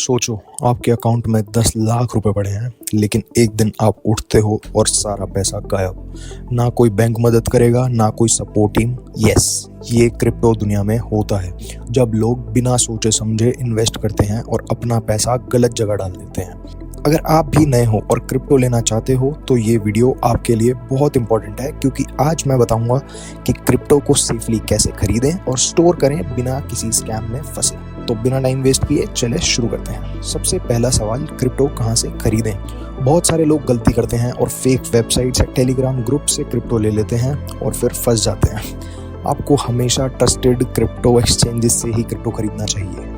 सोचो आपके अकाउंट में 10 लाख रुपए पड़े हैं, लेकिन एक दिन आप उठते हो और सारा पैसा गायब। ना कोई बैंक मदद करेगा, ना कोई सपोर्ट टीम। यस, ये क्रिप्टो दुनिया में होता है, जब लोग बिना सोचे समझे इन्वेस्ट करते हैं और अपना पैसा गलत जगह डाल देते हैं। अगर आप भी नए हो और क्रिप्टो लेना चाहते हो तो ये वीडियो आपके लिए बहुत इंपॉर्टेंट है, क्योंकि आज मैं बताऊंगा कि क्रिप्टो को सेफली कैसे खरीदें और स्टोर करें बिना किसी स्कैम में फंसे। तो बिना टाइम वेस्ट किए चले शुरू करते हैं। सबसे पहला सवाल, क्रिप्टो कहाँ से खरीदें। बहुत सारे लोग गलती करते हैं और फेक वेबसाइट से, टेलीग्राम ग्रुप से क्रिप्टो ले लेते हैं और फिर फंस जाते हैं। आपको हमेशा ट्रस्टेड क्रिप्टो एक्सचेंजेस से ही क्रिप्टो खरीदना चाहिए।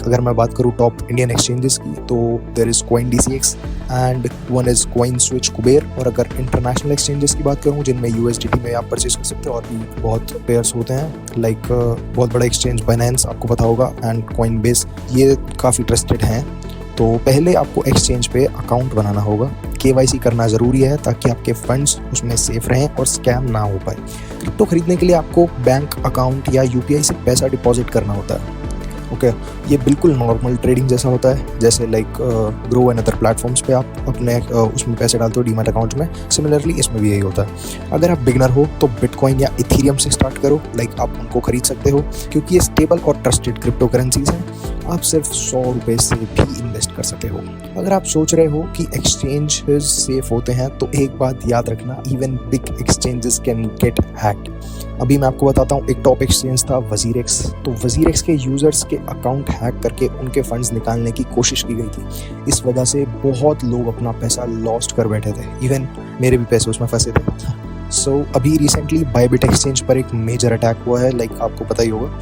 अगर मैं बात करूँ टॉप इंडियन एक्सचेंजेस की, तो there is CoinDCX and one is CoinSwitch Kuber. और अगर इंटरनेशनल एक्सचेंजेस की बात करूँ जिनमें USDT में आप परचेज कर सकते हो, और भी बहुत पेयर्स होते हैं, बहुत बड़ा एक्सचेंज बाइनेंस आपको पता होगा, एंड Coinbase, ये काफ़ी ट्रस्टेड हैं। तो पहले आपको एक्सचेंज पे अकाउंट बनाना होगा। KYC करना ज़रूरी है ताकि आपके फंड्स उसमें सेफ रहें और स्कैम ना हो पाए। क्रिप्टो खरीदने के लिए आपको बैंक अकाउंट या UPI से पैसा डिपॉजिट करना होता है। ओके, ये बिल्कुल नॉर्मल ट्रेडिंग जैसा होता है, जैसे ग्रो एंड अदर प्लेटफॉर्म्स पे आप अपने उसमें पैसे डालते हो डीमैट अकाउंट में। सिमिलरली इसमें भी यही होता है। अगर आप बिगनर हो तो बिटकॉइन या इथेरियम से स्टार्ट करो। आप उनको खरीद सकते हो क्योंकि ये स्टेबल और ट्रस्टेड क्रिप्टो करेंसीज हैं। आप सिर्फ 100 रुपये से भी इन्वेस्ट कर सकते हो। अगर आप सोच रहे हो कि एक्सचेंजेस सेफ होते हैं, तो एक बात याद रखना, even big exchanges can get hacked. अभी मैं आपको बताता हूँ, एक टॉप एक्सचेंज था WazirX। तो WazirX के यूजर्स के अकाउंट हैक करके उनके फंड्स निकालने की कोशिश की गई थी। इस वजह से बहुत लोग अपना पैसा लॉस्ट कर बैठे थे। इवन मेरे भी पैसे उसमें फंसे थे। अभी रिसेंटली बायबिट एक्सचेंज पर एक मेजर अटैक हुआ है, आपको पता ही होगा।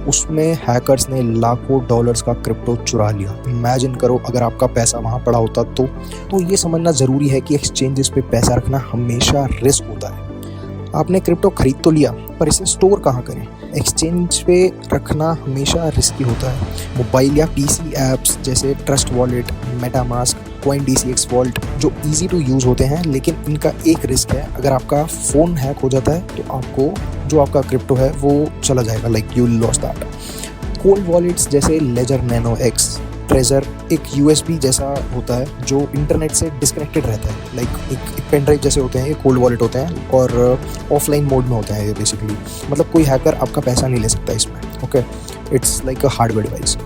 उसमें हैकर्स ने लाखों डॉलर्स का क्रिप्टो चुरा लिया। इमेजिन करो अगर आपका पैसा वहाँ पड़ा होता तो ये समझना ज़रूरी है कि एक्सचेंजेस पे पैसा रखना हमेशा रिस्क होता है। आपने क्रिप्टो खरीद तो लिया, पर इसे स्टोर कहाँ करें। एक्सचेंज पे रखना हमेशा रिस्की होता है। मोबाइल या PC ऐप्स जैसे trust wallet, MetaMask, CoinDCX vault जो इजी टू यूज़ होते हैं, लेकिन इनका एक रिस्क है, अगर आपका फ़ोन हैक हो जाता है तो आपको जो आपका क्रिप्टो है वो चला जाएगा, you lost that. Cold wallets जैसे लेजर नैनो X, ट्रेजर एक USB जैसा होता है जो इंटरनेट से डिस्कनेक्टेड रहता है। एक पेन ड्राइव जैसे होते हैं, ये कोल्ड वॉलेट होते हैं और ऑफलाइन मोड में होते हैं ये बेसिकली। कोई हैकर आपका पैसा नहीं ले सकता इसमें। Okay, it's like a hardware device.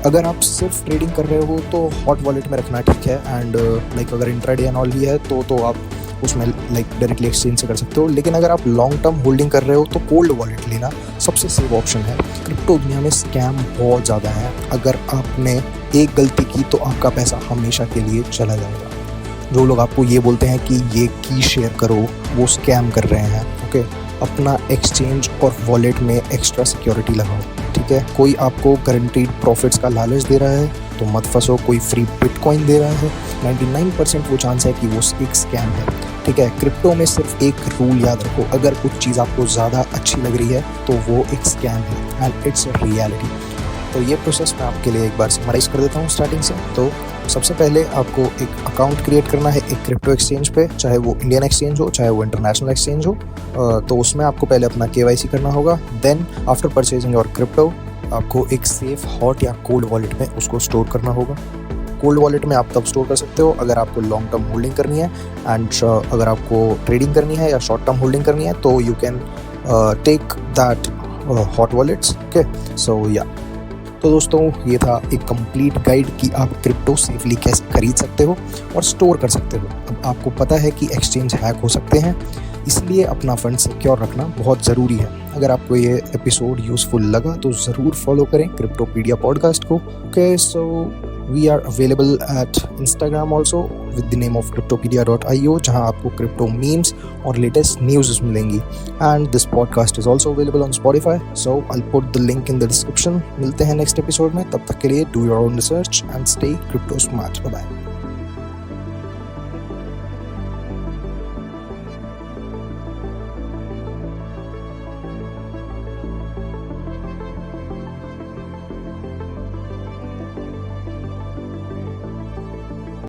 अगर आप सिर्फ ट्रेडिंग कर रहे हो तो हॉट वॉलेट में रखना ठीक है, एंड अगर इंट्राडे एंड ऑल भी है तो आप उसमें डायरेक्टली एक्सचेंज से कर सकते हो। लेकिन अगर आप लॉन्ग टर्म होल्डिंग कर रहे हो तो कोल्ड वॉलेट लेना सबसे सेफ ऑप्शन है। क्रिप्टो दुनिया में स्कैम बहुत ज़्यादा है। अगर आपने एक गलती की तो आपका पैसा हमेशा के लिए चला जाएगा। जो लोग आपको ये बोलते हैं कि ये की शेयर करो, वो स्कैम कर रहे हैं। ओके, अपना एक्सचेंज और वॉलेट में एक्स्ट्रा सिक्योरिटी लगाओ, ठीक है। कोई आपको गारंटीड प्रॉफिट्स का लालच दे रहा है तो मत फंसो। कोई फ्री बिटकॉइन दे रहा है, 99% वो चांस है कि वो एक स्कैम है, ठीक है। क्रिप्टो में सिर्फ एक रूल याद रखो, अगर कुछ चीज़ आपको ज़्यादा अच्छी लग रही है तो वो एक स्कैम है, एंड इट्स अ रियलिटी। तो ये प्रोसेस मैं आपके लिए एक बार समराइज कर देता हूँ स्टार्टिंग से। तो सबसे पहले आपको एक अकाउंट क्रिएट करना है एक क्रिप्टो एक्सचेंज पे, चाहे वो इंडियन एक्सचेंज हो चाहे वो इंटरनेशनल एक्सचेंज हो। तो उसमें आपको पहले अपना KYC करना होगा। Then after purchasing your crypto, आपको एक सेफ हॉट या कोल्ड वॉलेट में उसको स्टोर करना होगा। कोल्ड वॉलेट में आप तब स्टोर कर सकते हो अगर आपको लॉन्ग टर्म होल्डिंग करनी है, एंड अगर आपको ट्रेडिंग करनी है या शॉर्ट टर्म होल्डिंग करनी है तो you can take that hot wallets. Okay, तो दोस्तों, ये था एक कंप्लीट गाइड कि आप क्रिप्टो सेफली कैसे खरीद सकते हो और स्टोर कर सकते हो। अब आपको पता है कि एक्सचेंज हैक हो सकते हैं, इसलिए अपना फंड सिक्योर रखना बहुत ज़रूरी है। अगर आपको ये एपिसोड यूज़फुल लगा तो ज़रूर फॉलो करें क्रिप्टोपीडिया पॉडकास्ट को। Okay, so we are available at Instagram also with the name of cryptopedia.io, जहाँ आपको क्रिप्टो मीम्स और लेटेस्ट न्यूज़ मिलेंगी। And this podcast is also available on Spotify, so I put the link in the description. मिलते हैं next episode में, तब तक के लिए do your own research and stay crypto smart. Bye bye.